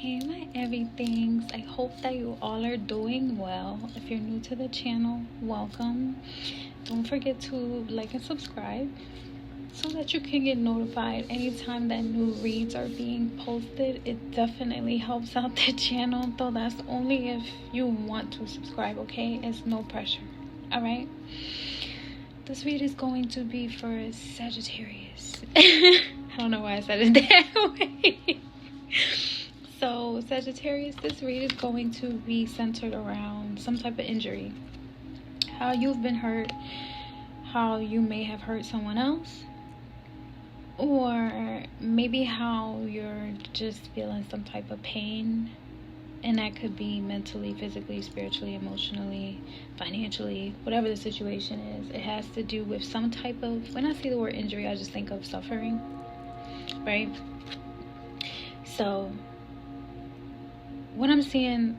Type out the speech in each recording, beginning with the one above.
Hey my everythings, I hope that you all are doing well. If you're new to the channel, welcome. Don't forget to like and subscribe so that you can get notified anytime that new reads are being posted. It definitely helps out the channel, though that's only if you want to subscribe, okay? It's no pressure. All right, this read is going to be for Sagittarius. I don't know why I said it that way. So Sagittarius, this read is going to be centered around some type of injury, how you've been hurt, how you may have hurt someone else, or maybe how you're just feeling some type of pain. And that could be mentally, physically, spiritually, emotionally, financially, whatever the situation is. It has to do with some type of, when I see the word injury, I just think of suffering, right? So what I'm seeing,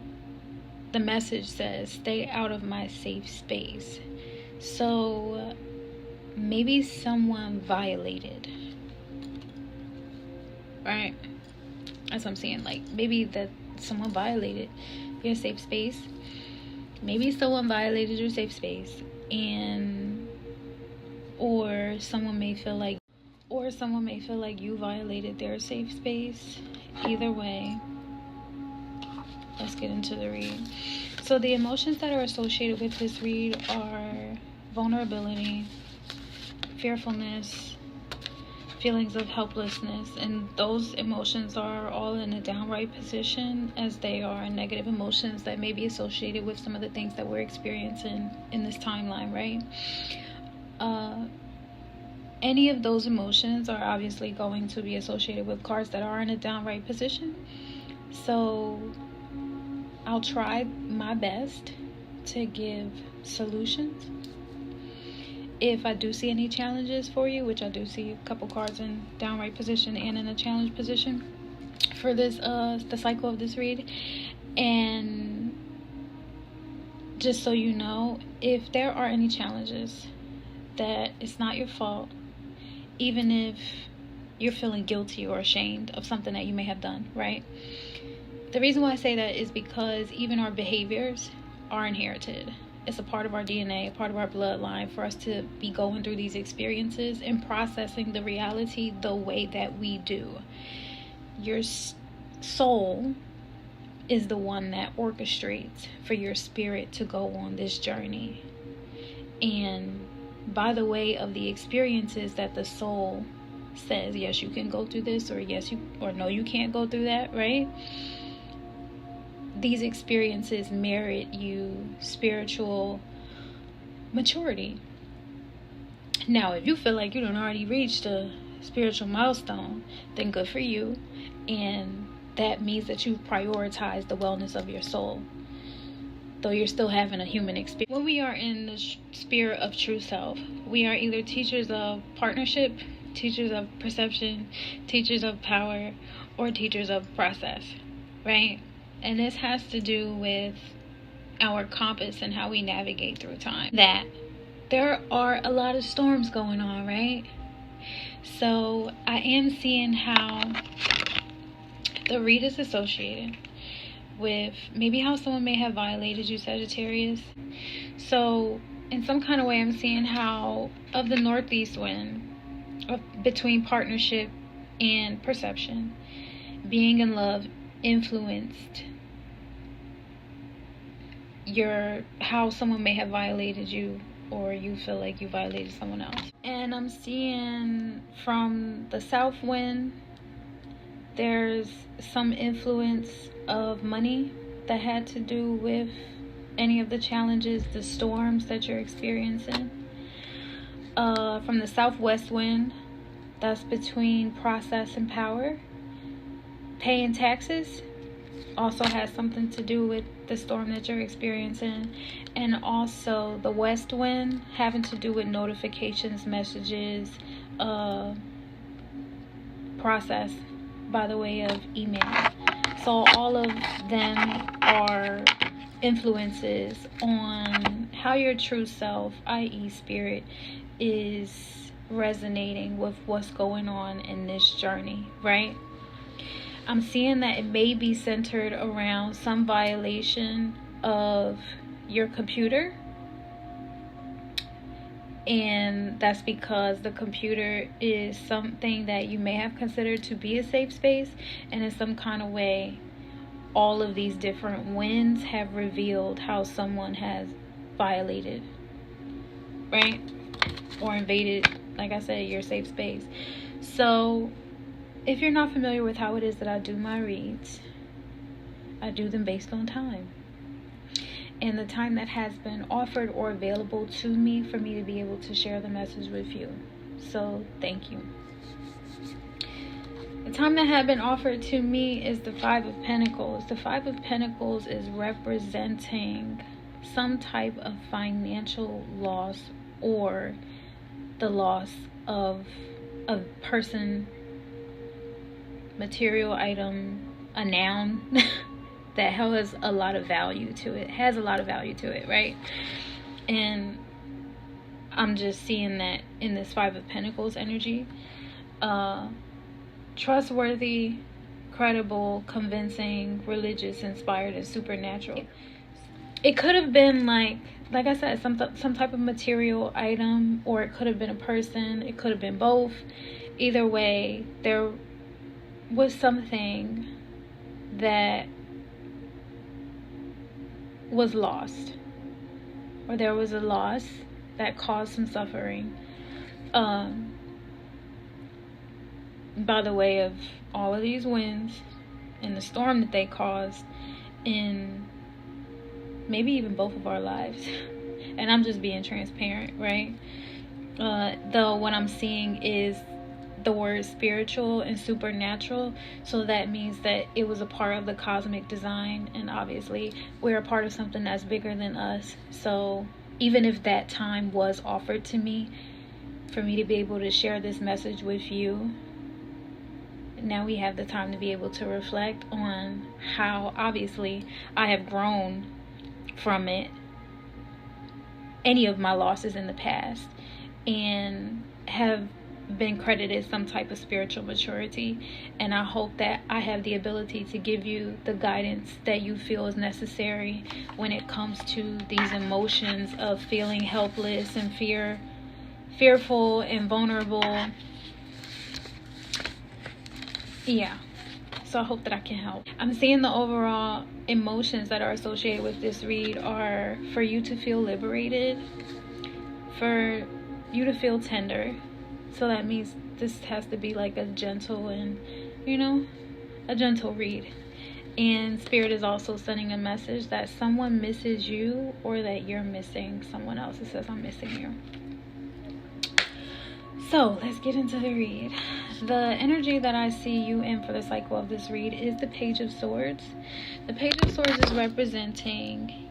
the message says, stay out of my safe space. So maybe someone violated, right? That's what I'm saying. Like maybe that someone violated your safe space. Maybe someone violated your safe space, and or someone may feel like you violated their safe space. Either way, let's get into the read. So the emotions that are associated with this read are vulnerability, fearfulness, feelings of helplessness, and those emotions are all in a downright position, as they are negative emotions that may be associated with some of the things that we're experiencing in this timeline, right? Any of those emotions are obviously going to be associated with cards that are in a downright position. So I'll try my best to give solutions. If I do see any challenges for you, which I do see a couple cards in downright position and in a challenge position for this the cycle of this read. And just so you know, if there are any challenges, that it's not your fault, even if you're feeling guilty or ashamed of something that you may have done, right? The reason why I say that is because even our behaviors are inherited. It's a part of our DNA, a part of our bloodline, for us to be going through these experiences and processing the reality the way that we do. Your soul is the one that orchestrates for your spirit to go on this journey. And by the way of the experiences that the soul says, yes, you can go through this, or yes, or no, you can't go through that, right? These experiences merit you spiritual maturity. Now, if you feel like you done already reached a spiritual milestone, then good for you. And that means that you prioritize the wellness of your soul, though you're still having a human experience. When we are in the spirit of true self, we are either teachers of partnership, teachers of perception, teachers of power, or teachers of process, right? And this has to do with our compass and how we navigate through time. That there are a lot of storms going on, right? So I am seeing how the read is associated with maybe how someone may have violated you, Sagittarius. So in some kind of way, I'm seeing how of the northeast wind between partnership and perception, being in love, influenced how someone may have violated you, or you feel like you violated someone else. And I'm seeing from the south wind, there's some influence of money that had to do with any of the challenges, the storms that you're experiencing. From the southwest wind, that's between process and power. Paying taxes also has something to do with the storm that you're experiencing. And also the west wind, having to do with notifications, messages, process by the way of email. So all of them are influences on how your true self, i.e. spirit, is resonating with what's going on in this journey, right? I'm seeing that it may be centered around some violation of your computer. And that's because the computer is something that you may have considered to be a safe space. And in some kind of way, all of these different winds have revealed how someone has violated, right? Or invaded, like I said, your safe space. So if you're not familiar with how it is that I do my reads, I do them based on time. And the time that has been offered or available to me for me to be able to share the message with you. So thank you. The time that had been offered to me is the Five of Pentacles. The Five of Pentacles is representing some type of financial loss or the loss of a person, material item, a noun that has a lot of value to it, right? And I'm just seeing that in this Five of Pentacles energy. Trustworthy, credible, convincing, religious, inspired, and supernatural. It could have been like I said, some type of material item, or it could have been a person. It could have been both. Either way, there was something that was lost, or there was a loss that caused some suffering by the way of all of these winds and the storm that they caused in maybe even both of our lives. And I'm just being transparent, right? Though what I'm seeing is the word spiritual and supernatural, so that means that it was a part of the cosmic design, and obviously we're a part of something that's bigger than us. So even if that time was offered to me for me to be able to share this message with you, now we have the time to be able to reflect on how obviously I have grown from it, any of my losses in the past, and have been credited some type of spiritual maturity. And I hope that I have the ability to give you the guidance that you feel is necessary when it comes to these emotions of feeling helpless and fearful and vulnerable. Yeah, so I hope that I can help. I'm seeing the overall emotions that are associated with this read are for you to feel liberated, for you to feel tender. So that means this has to be like a gentle and, a gentle read. And Spirit is also sending a message that someone misses you, or that you're missing someone else. It says, I'm missing you. So let's get into the read. The energy that I see you in for the cycle of this read is the Page of Swords. The Page of Swords is representing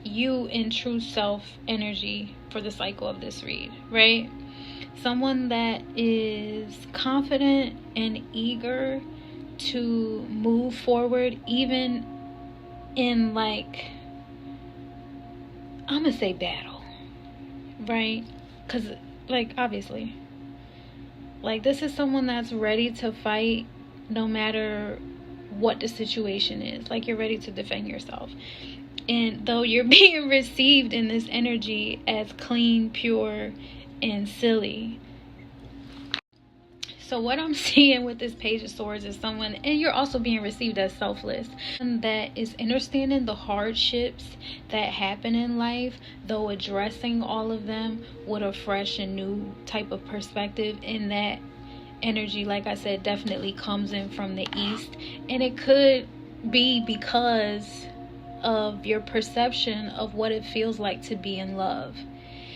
you in true self energy for the cycle of this read, right? Someone that is confident and eager to move forward, even in I'm gonna say battle, right? Because obviously, this is someone that's ready to fight no matter what the situation is. You're ready to defend yourself. And though you're being received in this energy as clean, pure, and silly. So what I'm seeing with this Page of Swords is someone, and you're also being received as selfless, that is understanding the hardships that happen in life, though addressing all of them with a fresh and new type of perspective. And that energy, like I said, definitely comes in from the east, and it could be because of your perception of what it feels like to be in love.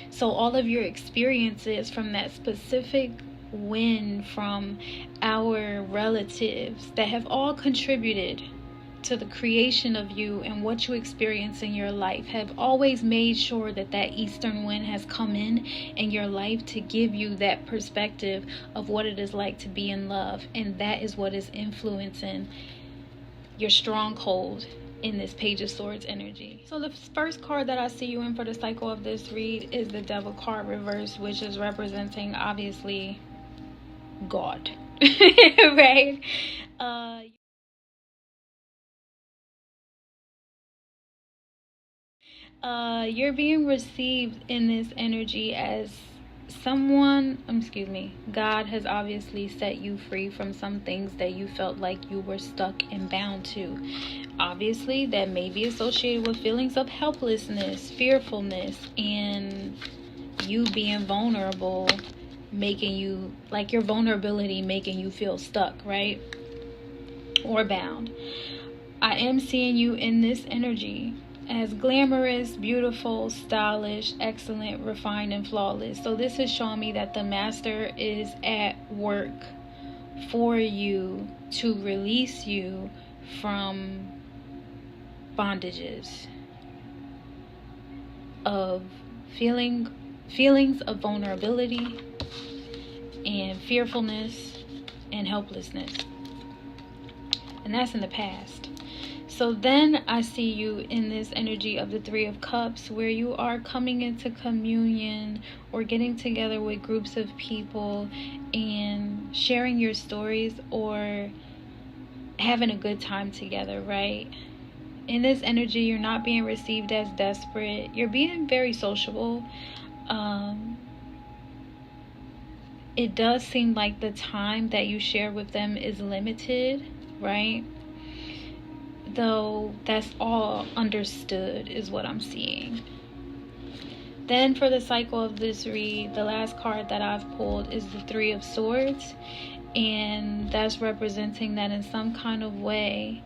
So all of your experiences from that specific win from our relatives that have all contributed to the creation of you and what you experience in your life have always made sure that eastern wind has come in your life to give you that perspective of what it is like to be in love. And that is what is influencing your stronghold in this Page of Swords energy. So the first card that I see you in for the cycle of this read is the Devil card reverse, which is representing obviously God. Right? You're being received in this energy as God has obviously set you free from some things that you felt like you were stuck and bound to. Obviously, that may be associated with feelings of helplessness, fearfulness, and you being vulnerable, making you, like your vulnerability making you feel stuck, right? Or bound. I am seeing you in this energy as glamorous, beautiful, stylish, excellent, refined, and flawless. So this is showing me that the master is at work for you to release you from bondages of feelings of vulnerability and fearfulness and helplessness. And that's in the past. So then I see you in this energy of the Three of Cups, where you are coming into communion or getting together with groups of people and sharing your stories or having a good time together, right? In this energy, you're not being received as desperate. You're being very sociable. It does seem like the time that you share with them is limited, right? Though that's all understood is what I'm seeing. Then for the cycle of this read, the last card that I've pulled is the Three of Swords, and that's representing that in some kind of way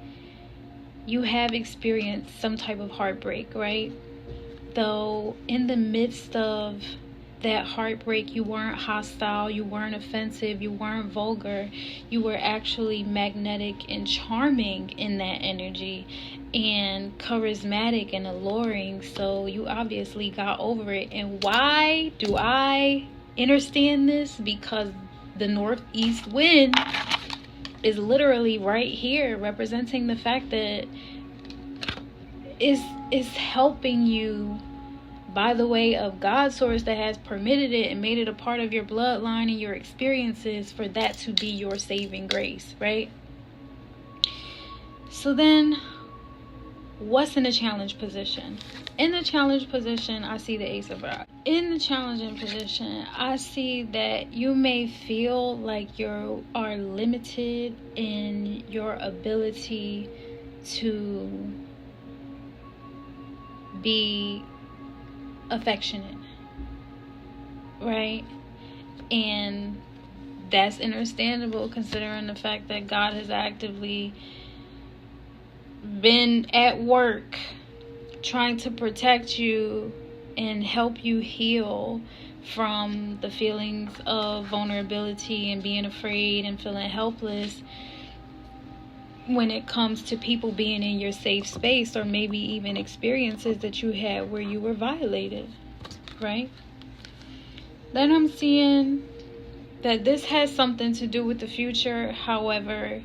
you have experienced some type of heartbreak, right? Though in the midst of that heartbreak, you weren't hostile, you weren't offensive, you weren't vulgar. You were actually magnetic and charming in that energy and charismatic and alluring. So you obviously got over it. And why do I understand this? Because the northeast wind is literally right here, representing the fact that it's helping you by the way of God's source that has permitted it and made it a part of your bloodline and your experiences for that to be your saving grace, right? So then, what's in the challenge position? In the challenge position, I see the Ace of Rods. In the challenging position, I see that you may feel like you are limited in your ability to be affectionate, right? And that's understandable considering the fact that God has actively been at work trying to protect you and help you heal from the feelings of vulnerability and being afraid and feeling helpless when it comes to people being in your safe space, or maybe even experiences that you had where you were violated, right? Then I'm seeing that this has something to do with the future. However,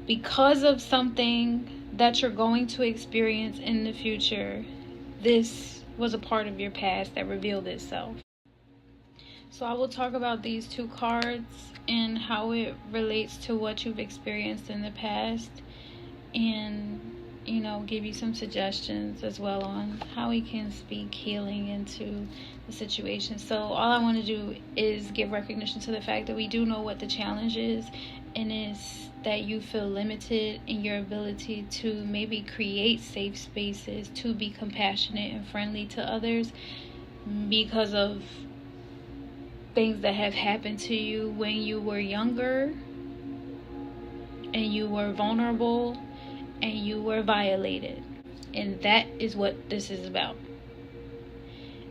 because of something that you're going to experience in the future, this was a part of your past that revealed itself. So I will talk about these two cards and how it relates to what you've experienced in the past, and give you some suggestions as well on how we can speak healing into the situation. So all I want to do is give recognition to the fact that we do know what the challenge is, and it's that you feel limited in your ability to maybe create safe spaces to be compassionate and friendly to others because of things that have happened to you when you were younger and you were vulnerable and you were violated. And that is what this is about.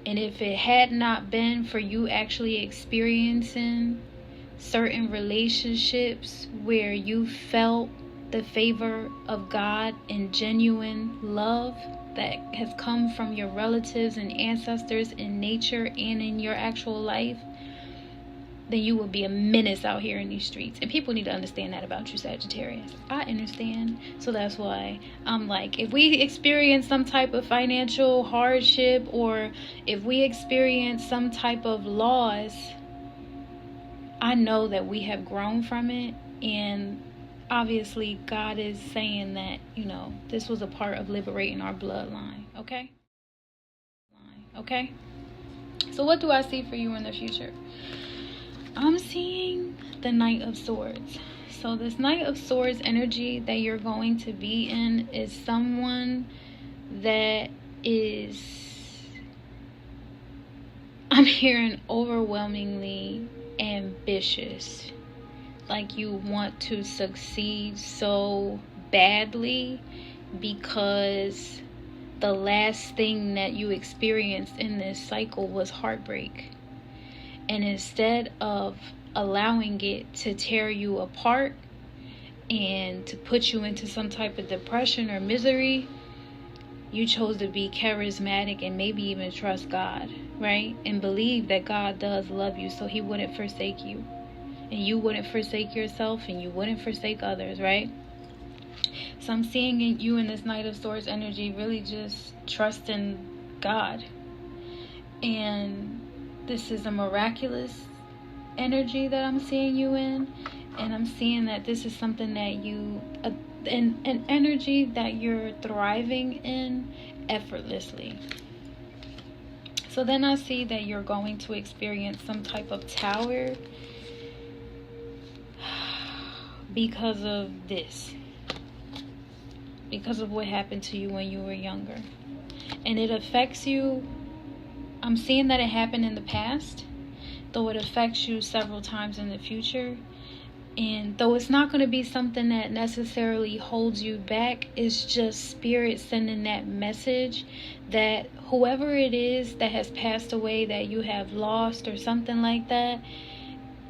And if it had not been for you actually experiencing certain relationships where you felt the favor of God and genuine love that has come from your relatives and ancestors in nature and in your actual life, then you will be a menace out here in these streets. And people need to understand that about you, Sagittarius. I understand. So that's why I'm like, if we experience some type of financial hardship, or if we experience some type of loss, I know that we have grown from it, and obviously God is saying that, this was a part of liberating our bloodline. Okay? So what do I see for you in the future? I'm seeing the Knight of Swords. So this Knight of Swords energy that you're going to be in is someone that is, I'm hearing, overwhelmingly ambitious. Like you want to succeed so badly because the last thing that you experienced in this cycle was heartbreak. And instead of allowing it to tear you apart and to put you into some type of depression or misery, you chose to be charismatic and maybe even trust God, right? And believe that God does love you, so he wouldn't forsake you. And you wouldn't forsake yourself, and you wouldn't forsake others, right? So I'm seeing you in this Knight of Swords energy really just trusting God. And this is a miraculous energy that I'm seeing you in. And I'm seeing that this is something that you, an energy that you're thriving in effortlessly. So then I see that you're going to experience some type of tower because of this. Because of what happened to you when you were younger. And it affects you. I'm seeing that it happened in the past, though it affects you several times in the future. And though it's not going to be something that necessarily holds you back, it's just spirit sending that message that whoever it is that has passed away that you have lost or something like that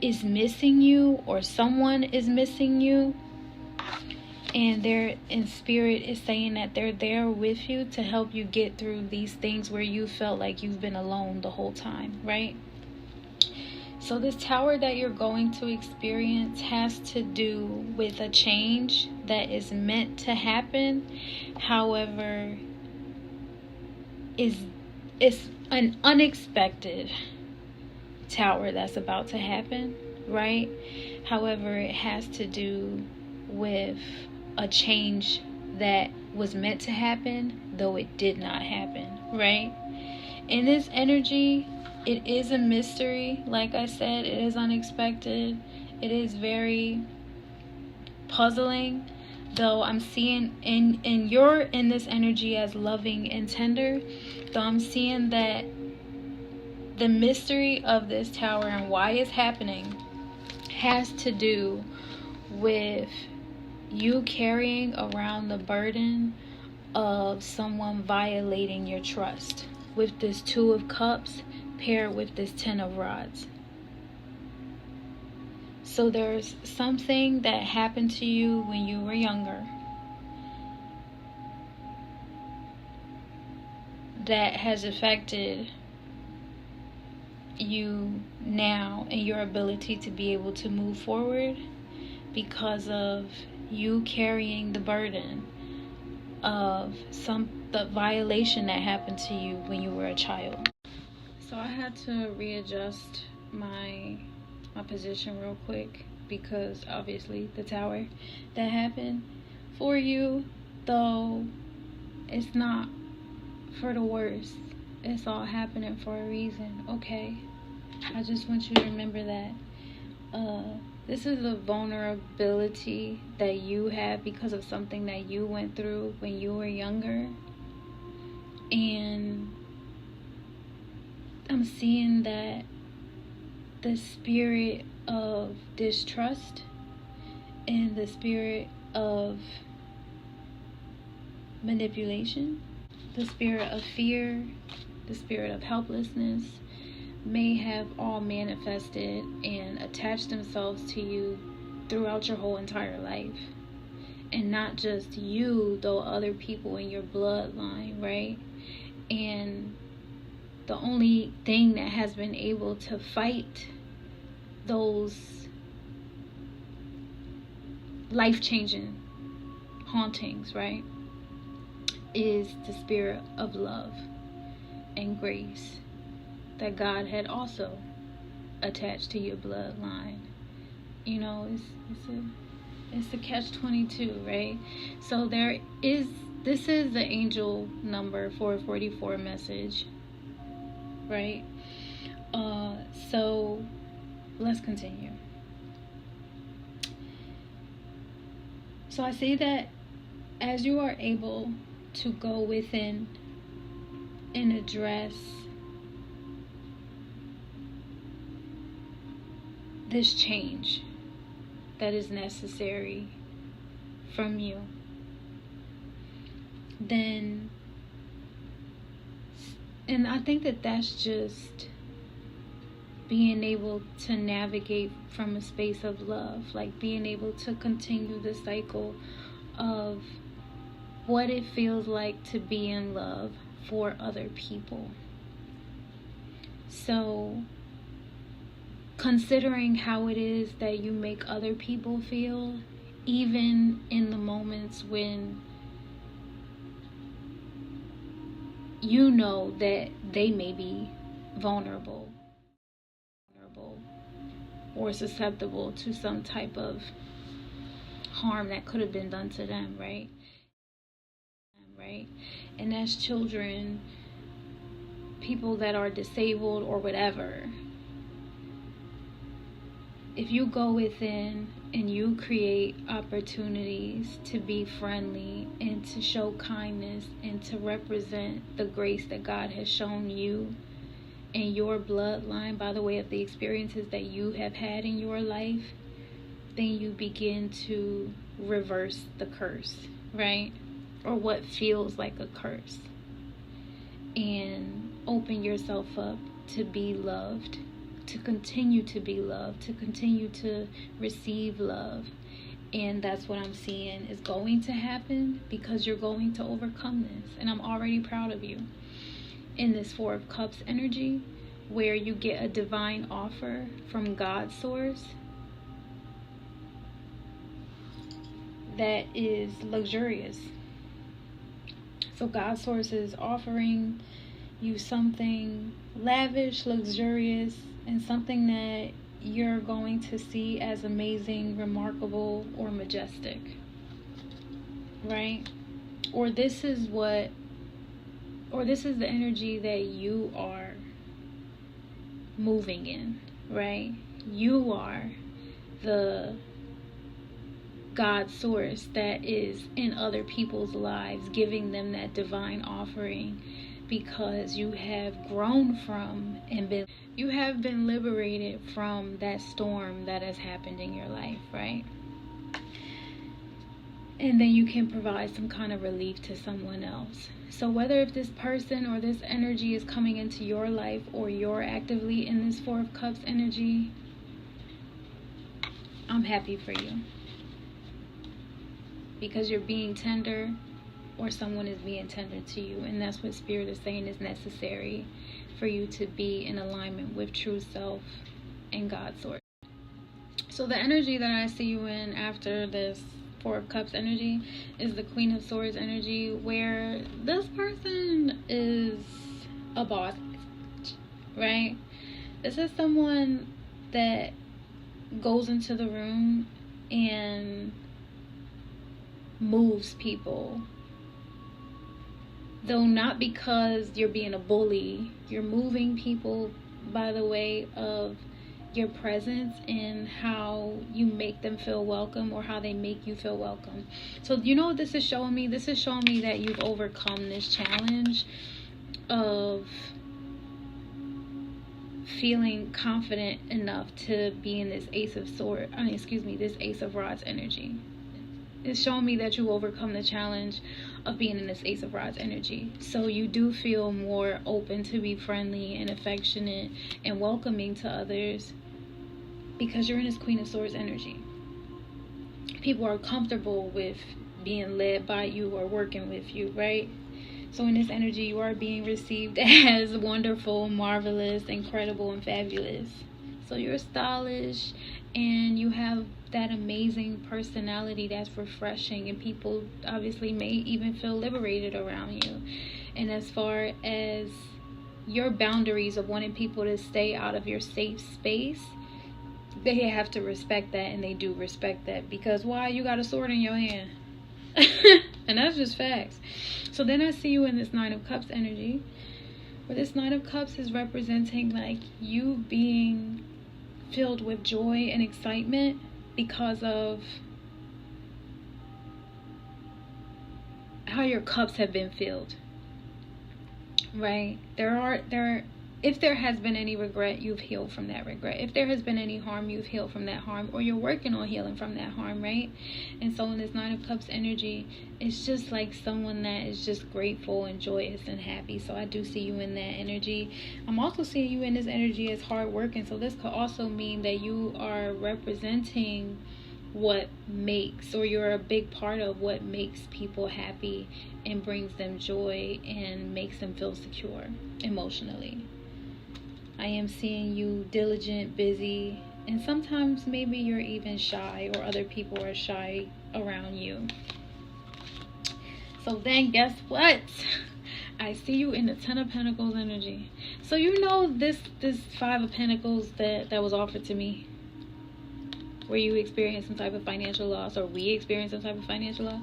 is missing you, or someone is missing you. And they're in spirit is saying that they're there with you to help you get through these things where you felt like you've been alone the whole time, right? So this tower that you're going to experience has to do with a change that is meant to happen. However, it's an unexpected tower that's about to happen, right? However, it has to do with a change that was meant to happen, though it did not happen, right? In this energy, it is a mystery. Like I said, it is unexpected. It is very puzzling, though I'm seeing and you're in this energy as loving and tender, though I'm seeing that the mystery of this tower and why it's happening has to do with you carrying around the burden of someone violating your trust, with this Two of Cups paired with this Ten of Rods. So there's something that happened to you when you were younger that has affected you now and your ability to be able to move forward because of you carrying the burden of the violation that happened to you when you were a child. So I had to readjust my position real quick because obviously the tower that happened for you, though it's not for the worst, it's all happening for a reason, okay? I just want you to remember that. This is a vulnerability that you have because of something that you went through when you were younger. And I'm seeing that the spirit of distrust and the spirit of manipulation, the spirit of fear, the spirit of helplessness may have all manifested and attached themselves to you throughout your whole entire life. And not just you, though other people in your bloodline, right? And the only thing that has been able to fight those life-changing hauntings, right, is the spirit of love and grace that God had also attached to your bloodline. You know, It's the catch-22, right? So this is the angel number 444 message, right? So let's continue. So I see that as you are able to go within and address this change that is necessary from you, then, and I think that that's just being able to navigate from a space of love, like being able to continue the cycle of what it feels like to be in love for other people. So considering how it is that you make other people feel, even in the moments when you know that they may be vulnerable or susceptible to some type of harm that could have been done to them, right? And as children, people that are disabled or whatever, if you go within and you create opportunities to be friendly and to show kindness and to represent the grace that God has shown you and your bloodline by the way of the experiences that you have had in your life, then you begin to reverse the curse, right? Or what feels like a curse, and open yourself up to be loved, to continue to be loved, to continue to receive love. And that's what I'm seeing is going to happen, because you're going to overcome this. And I'm already proud of you. In this Four of Cups energy, where you get a divine offer from God's source that is luxurious. So God's source is offering you something lavish, luxurious, and something that you're going to see as amazing, remarkable, or majestic, right? Or this is the energy that you are moving in, right? You are the God source that is in other people's lives, giving them that divine offering, because you have grown from and you have been liberated from that storm that has happened in your life, right? And then you can provide some kind of relief to someone else. So whether if this person or this energy is coming into your life, or you're actively in this Four of Cups energy, I'm happy for you, because you're being tender, or someone is being tender to you. And that's what Spirit is saying is necessary for you to be in alignment with true self and God's source. So the energy that I see you in after this Four of Cups energy is the Queen of Swords energy, where this person is a boss, right? This is someone that goes into the room and moves people, though not because you're being a bully. You're moving people by the way of your presence and how you make them feel welcome, or how they make you feel welcome. So you know what this is showing me? This is showing me that you've overcome this challenge of feeling confident enough to be in this Ace of Rods energy. It's showing me that you overcome the challenge of being in this Ace of Rods energy. So you do feel more open to be friendly and affectionate and welcoming to others, because you're in this Queen of Swords energy. People are comfortable with being led by you or working with you, right? So in this energy, you are being received as wonderful, marvelous, incredible, and fabulous. So you're stylish, and you have that amazing personality that's refreshing, and people obviously may even feel liberated around you. And as far as your boundaries of wanting people to stay out of your safe space, they have to respect that, and they do respect that, because why? You got a sword in your hand. And that's just facts. So then I see you in this Nine of Cups energy, where this Nine of Cups is representing like you being filled with joy and excitement because of how your cups have been filled, right? If there has been any regret, you've healed from that regret. If there has been any harm, you've healed from that harm, or you're working on healing from that harm, right? And so in this Nine of Cups energy, it's just like someone that is just grateful and joyous and happy. So I do see you in that energy. I'm also seeing you in this energy as hard working. So this could also mean that you are representing what makes, or you're a big part of what makes people happy and brings them joy and makes them feel secure emotionally. I am seeing you diligent, busy, and sometimes maybe you're even shy, or other people are shy around you. So then guess what? I see you in the Ten of Pentacles energy. So you know this Five of Pentacles that was offered to me, where you experience some type of financial loss, or we experience some type of financial loss,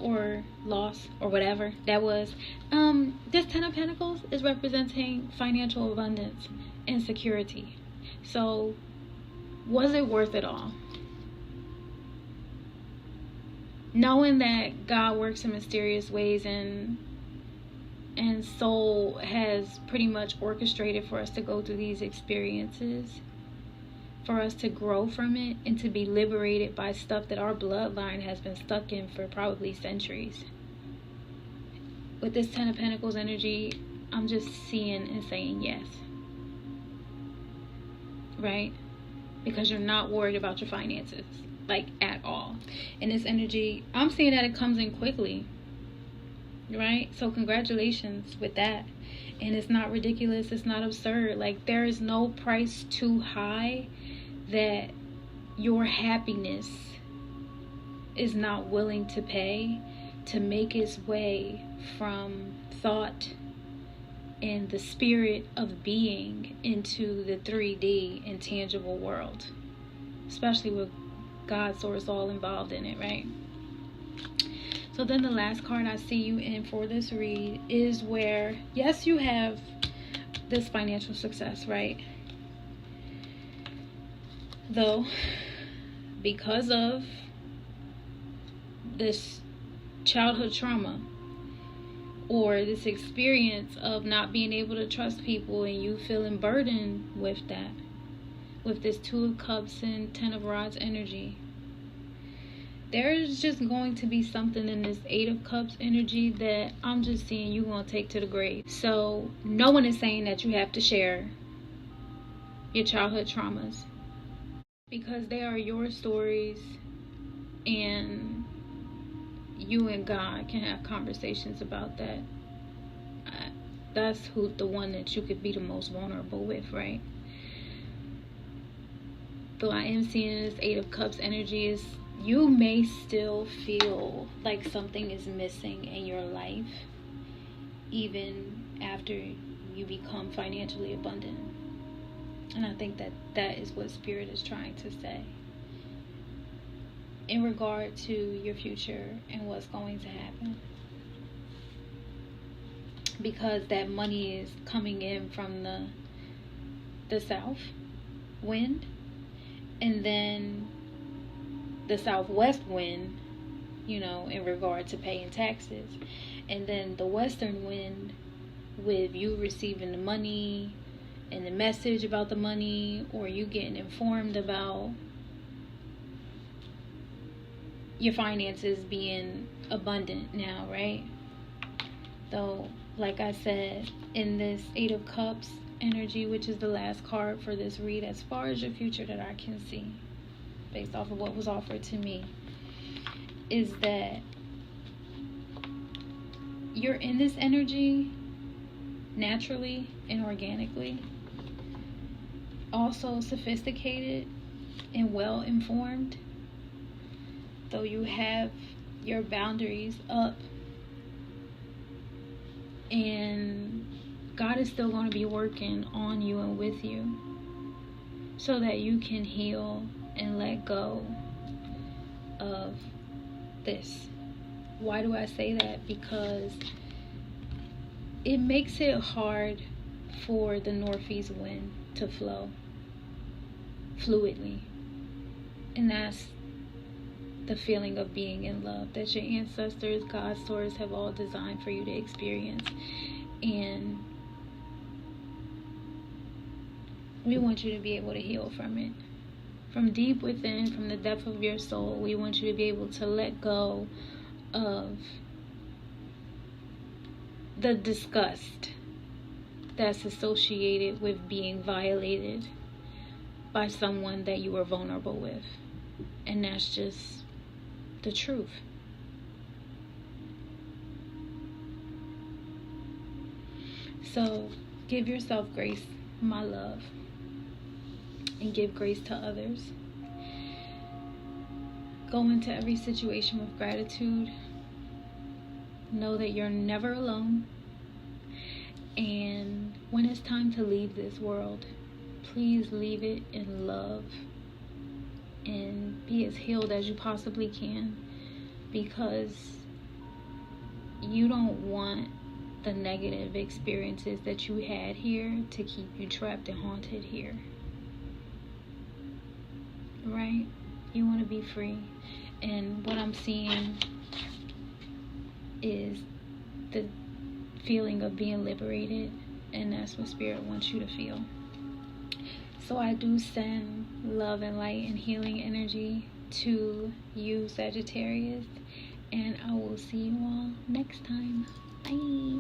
or loss, or whatever that was. This Ten of Pentacles is representing financial abundance and security. So was it worth it all? Knowing that God works in mysterious ways, and soul has pretty much orchestrated for us to go through these experiences, for us to grow from it and to be liberated by stuff that our bloodline has been stuck in for probably centuries. With this Ten of Pentacles energy, I'm just seeing and saying yes. Right? Because you're not worried about your finances, like, at all. In this energy, I'm seeing that it comes in quickly. Right? So congratulations with that. And it's not ridiculous. It's not absurd. Like, there is no price too high that your happiness is not willing to pay to make its way from thought and the spirit of being into the 3D intangible world, especially with God source all involved in it, right? So then the last card I see you in for this read is where, yes, you have this financial success, right? Though, because of this childhood trauma, or this experience of not being able to trust people, and you feeling burdened with that, with this Two of Cups and Ten of Rods energy, there's just going to be something in this Eight of Cups energy that I'm just seeing you going to take to the grave. So no one is saying that you have to share your childhood traumas, because they are your stories, and you and God can have conversations about that. That's the one that you could be the most vulnerable with, right? Though I am seeing this Eight of Cups energy is, you may still feel like something is missing in your life, even after you become financially abundant. And I think that is what Spirit is trying to say in regard to your future and what's going to happen. Because that money is coming in from the south wind, and then the southwest wind, in regard to paying taxes, and then the western wind with you receiving the money and the message about the money, or you getting informed about your finances being abundant now, right? Though, like I said, in this Eight of Cups energy, which is the last card for this read, as far as your future that I can see, based off of what was offered to me, is that you're in this energy naturally and organically, also sophisticated and well informed, though you have your boundaries up, and God is still going to be working on you and with you. so that you can heal and let go of this. Why do I say that? Because it makes it hard for the northeast wind to flow fluidly. And that's the feeling of being in love that your ancestors, God, source have all designed for you to experience. And we want you to be able to heal from it. From deep within, from the depth of your soul, we want you to be able to let go of the disgust that's associated with being violated by someone that you were vulnerable with. And that's just the truth. So give yourself grace, my love, and give grace to others. Go into every situation with gratitude. Know that you're never alone. And when it's time to leave this world, please leave it in love and be as healed as you possibly can, because you don't want the negative experiences that you had here to keep you trapped and haunted here. Right? You want to be free. And what I'm seeing is the feeling of being liberated, and that's what Spirit wants you to feel. So I do send love and light and healing energy to you, Sagittarius, and I will see you all next time. Bye.